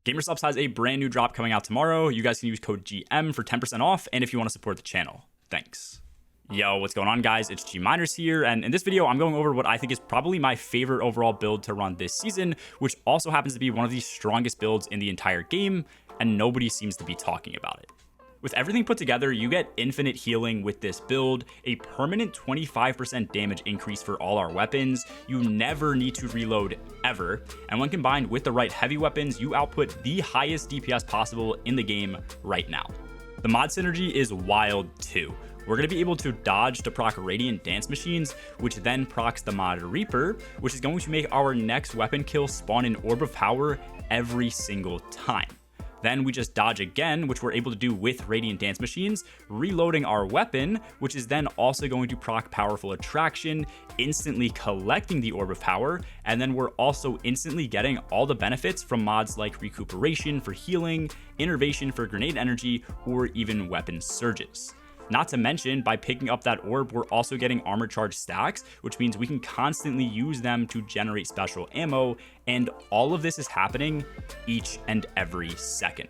GamerSubs has a brand new drop coming out tomorrow. You guys can use code GM for 10% off, and if you want to support the channel. Thanks. Yo, what's going on, guys? It's G-Miners here, and in this video, I'm going over what I think is probably my favorite overall build to run this season, which also happens to be one of the strongest builds in the entire game, and nobody seems to be talking about it. With everything put together, you get infinite healing with this build, a permanent 25% damage increase for all our weapons, you never need to reload ever, and when combined with the right heavy weapons, you output the highest DPS possible in the game right now. The mod synergy is wild too. We're going to be able to dodge to proc Radiant Dance Machines, which then procs the mod Reaper, which is going to make our next weapon kill spawn an Orb of Power every single time. Then we just dodge again, which we're able to do with Radiant Dance Machines, reloading our weapon, which is then also going to proc Powerful Attraction, instantly collecting the Orb of Power, and then we're also instantly getting all the benefits from mods like Recuperation for healing, Innervation for grenade energy, or even Weapon Surges. Not to mention, by picking up that orb, we're also getting armor charge stacks, which means we can constantly use them to generate special ammo, and all of this is happening each and every second.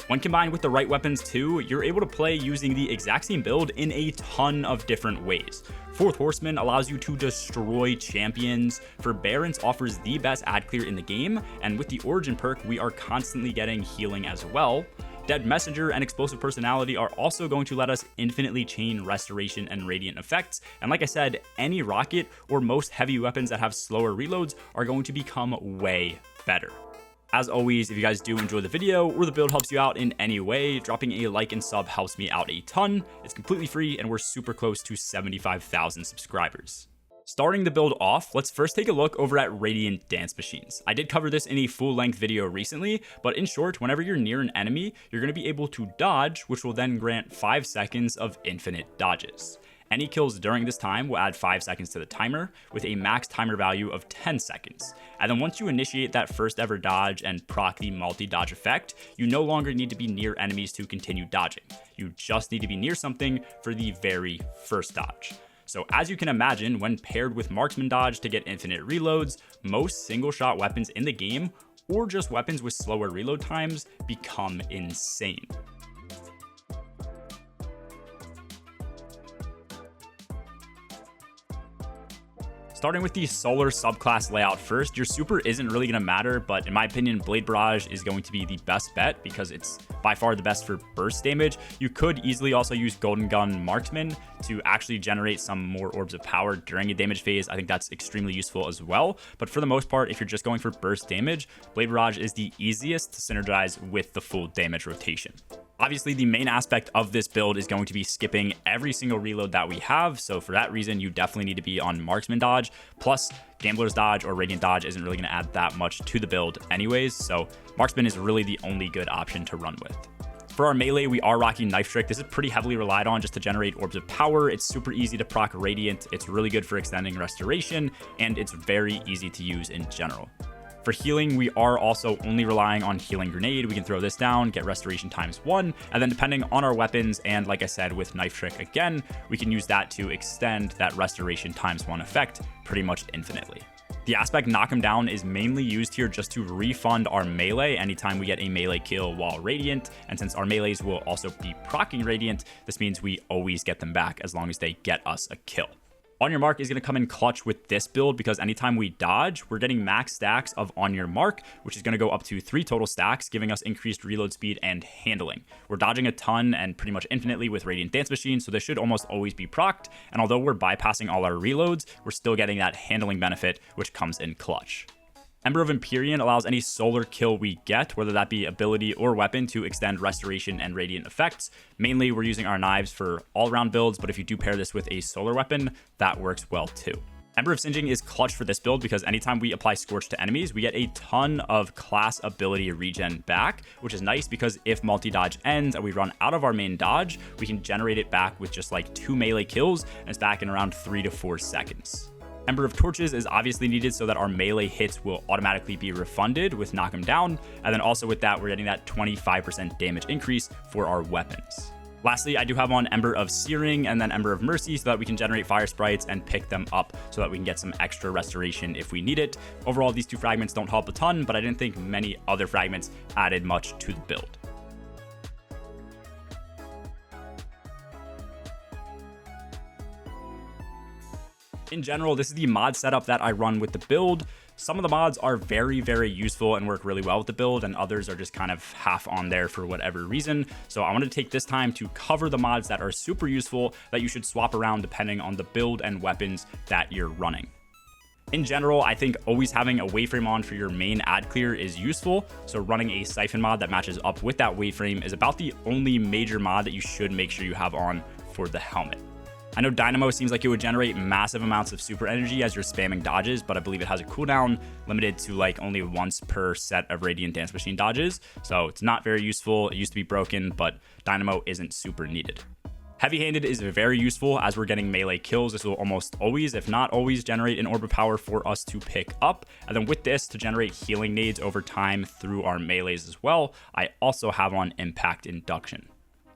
When combined with the right weapons too, you're able to play using the exact same build in a ton of different ways. Fourth Horseman allows you to destroy champions, Forbearance offers the best ad clear in the game, and with the Origin perk, we are constantly getting healing as well. Dead Messenger and Explosive Personality are also going to let us infinitely chain Restoration and Radiant effects, and like I said, any rocket or most heavy weapons that have slower reloads are going to become way better. As always, if you guys do enjoy the video or the build helps you out in any way, dropping a like and sub helps me out a ton. It's completely free and we're super close to 75,000 subscribers. Starting the build off, let's first take a look over at Radiant Dance Machines. I did cover this in a full-length video recently, but in short, whenever you're near an enemy, you're going to be able to dodge, which will then grant 5 seconds of infinite dodges. Any kills during this time will add 5 seconds to the timer, with a max timer value of 10 seconds. And then once you initiate that first ever dodge and proc the multi-dodge effect, you no longer need to be near enemies to continue dodging. You just need to be near something for the very first dodge. So as you can imagine, when paired with Marksman Dodge to get infinite reloads, most single shot weapons in the game, or just weapons with slower reload times, become insane. Starting with the Solar subclass layout first, your super isn't really going to matter, but in my opinion, Blade Barrage is going to be the best bet because it's by far the best for burst damage. You could easily also use Golden Gun Marksman to actually generate some more orbs of power during a damage phase. I think that's extremely useful as well, but for the most part, if you're just going for burst damage, Blade Barrage is the easiest to synergize with the full damage rotation. Obviously, the main aspect of this build is going to be skipping every single reload that we have, so for that reason, you definitely need to be on Marksman Dodge, plus Gambler's Dodge or Radiant Dodge isn't really going to add that much to the build anyways, so Marksman is really the only good option to run with. For our melee, we are rocking Knife Trick. This is pretty heavily relied on just to generate orbs of power. It's super easy to proc Radiant, it's really good for extending Restoration, and it's very easy to use in general. For healing, we are also only relying on Healing Grenade. We can throw this down, get Restoration ×1, and then depending on our weapons, and like I said, with Knife Trick again, we can use that to extend that Restoration ×1 effect pretty much infinitely. The aspect Knock 'em Down is mainly used here just to refund our melee anytime we get a melee kill while Radiant, and since our melees will also be proccing Radiant, this means we always get them back as long as they get us a kill. On Your Mark is going to come in clutch with this build because anytime we dodge, we're getting max stacks of On Your Mark, which is going to go up to 3 total stacks, giving us increased reload speed and handling. We're dodging a ton and pretty much infinitely with Radiant Dance Machine, so this should almost always be procced, and although we're bypassing all our reloads, we're still getting that handling benefit, which comes in clutch. Ember of Empyrean allows any solar kill we get, whether that be ability or weapon, to extend Restoration and Radiant effects. Mainly, we're using our knives for all-round builds, but if you do pair this with a solar weapon, that works well too. Ember of Singeing is clutch for this build because anytime we apply Scorch to enemies, we get a ton of class ability regen back, which is nice because if multi-dodge ends and we run out of our main dodge, we can generate it back with just like 2 melee kills, and it's back in around 3 to 4 seconds. Ember of Torches is obviously needed so that our melee hits will automatically be refunded with Knock 'em Down, and then also with that, we're getting that 25% damage increase for our weapons. Lastly, I do have on Ember of Searing and then Ember of Mercy so that we can generate fire sprites and pick them up so that we can get some extra restoration if we need it. Overall, these two fragments don't help a ton, but I didn't think many other fragments added much to the build. In general, this is the mod setup that I run with the build. Some of the mods are very, very useful and work really well with the build, and others are just kind of half on there for whatever reason. So I wanted to take this time to cover the mods that are super useful that you should swap around depending on the build and weapons that you're running. In general, I think always having a waveframe on for your main ad clear is useful. So running a siphon mod that matches up with that waveframe is about the only major mod that you should make sure you have on for the helmet. I know Dynamo seems like it would generate massive amounts of super energy as you're spamming dodges, but I believe it has a cooldown limited to like only once per set of Radiant Dance Machine dodges. So it's not very useful. It used to be broken, but Dynamo isn't super needed. Heavy-handed is very useful as we're getting melee kills. This will almost always, if not always, generate an orb of power for us to pick up. And then with this, to generate healing nades over time through our melees as well, I also have on Impact Induction.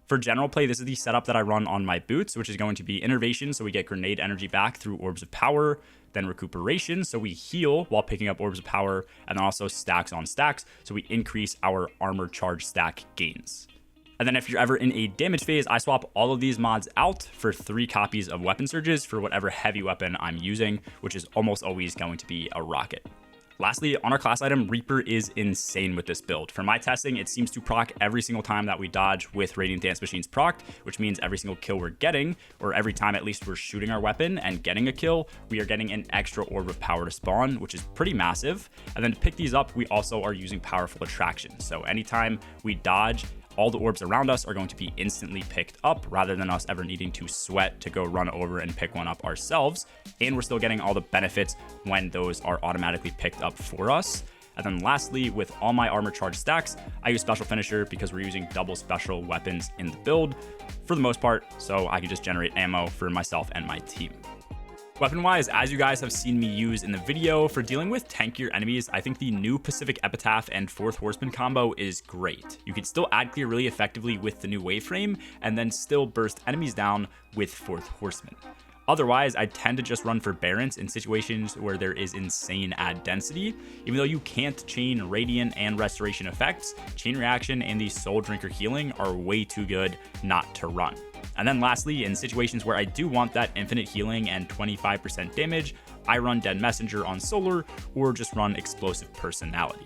For general play, this is the setup that I run on my boots, which is going to be Innervation, so we get grenade energy back through Orbs of Power, then Recuperation, so we heal while picking up Orbs of Power, and then also Stacks on Stacks, so we increase our armor charge stack gains. And then if you're ever in a damage phase, I swap all of these mods out for 3 copies of Weapon Surges for whatever heavy weapon I'm using, which is almost always going to be a rocket. Lastly, on our class item, Reaper is insane with this build. For my testing, it seems to proc every single time that we dodge with Radiant Dance Machines procced, which means every single kill we're getting, or every time at least we're shooting our weapon and getting a kill, we are getting an extra orb of power to spawn, which is pretty massive. And then to pick these up, we also are using powerful attraction. So anytime we dodge, all the orbs around us are going to be instantly picked up rather than us ever needing to sweat to go run over and pick one up ourselves. And we're still getting all the benefits when those are automatically picked up for us. And then lastly, with all my armor charge stacks, I use Special Finisher because we're using double special weapons in the build for the most part, so I can just generate ammo for myself and my team. Weapon-wise, as you guys have seen me use in the video, for dealing with tankier enemies, I think the new Pacific Epitaph and Fourth Horseman combo is great. You can still ad clear really effectively with the new Waveframe, and then still burst enemies down with Fourth Horseman. Otherwise, I tend to just run for Barons in situations where there is insane ad density. Even though you can't chain Radiant and Restoration effects, Chain Reaction and the Soul Drinker healing are way too good not to run. And then lastly, in situations where I do want that infinite healing and 25% damage, I run Dead Messenger on Solar or just run Explosive Personality.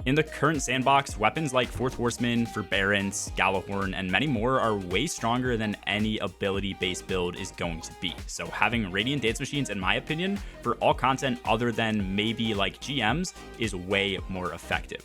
In the current sandbox, weapons like Fourth Horseman, for Barons, Gallahorn, and many more are way stronger than any ability-based build is going to be. So having Radiant Dance Machines, in my opinion, for all content other than maybe like GMs, is way more effective.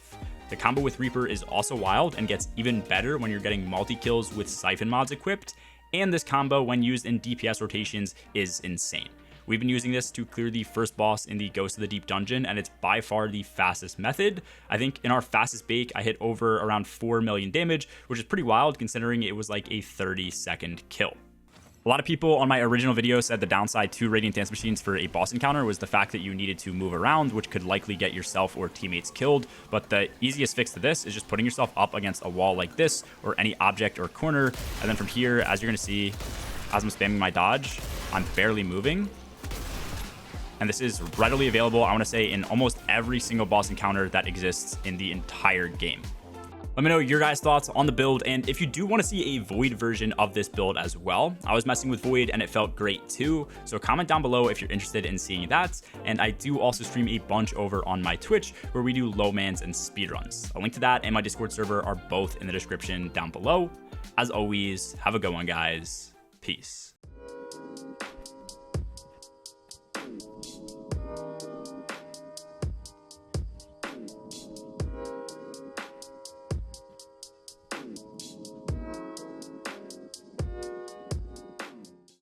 The combo with Reaper is also wild and gets even better when you're getting multi-kills with Siphon mods equipped, and this combo when used in DPS rotations is insane. We've been using this to clear the first boss in the Ghost of the Deep dungeon, and it's by far the fastest method. I think in our fastest bake, I hit over around 4 million damage, which is pretty wild considering it was like a 30-second kill. A lot of people on my original video said the downside to Radiant Dance Machines for a boss encounter was the fact that you needed to move around, which could likely get yourself or teammates killed. But the easiest fix to this is just putting yourself up against a wall like this or any object or corner. And then from here, as you're going to see, as I'm spamming my dodge, I'm barely moving. And this is readily available, I want to say, in almost every single boss encounter that exists in the entire game. Let me know your guys' thoughts on the build, and if you do want to see a Void version of this build as well. I was messing with Void and it felt great too, so comment down below if you're interested in seeing that. And I do also stream a bunch over on my Twitch where we do low mans and speedruns. A link to that and my Discord server are both in the description down below. As always, have a good one, guys. Peace.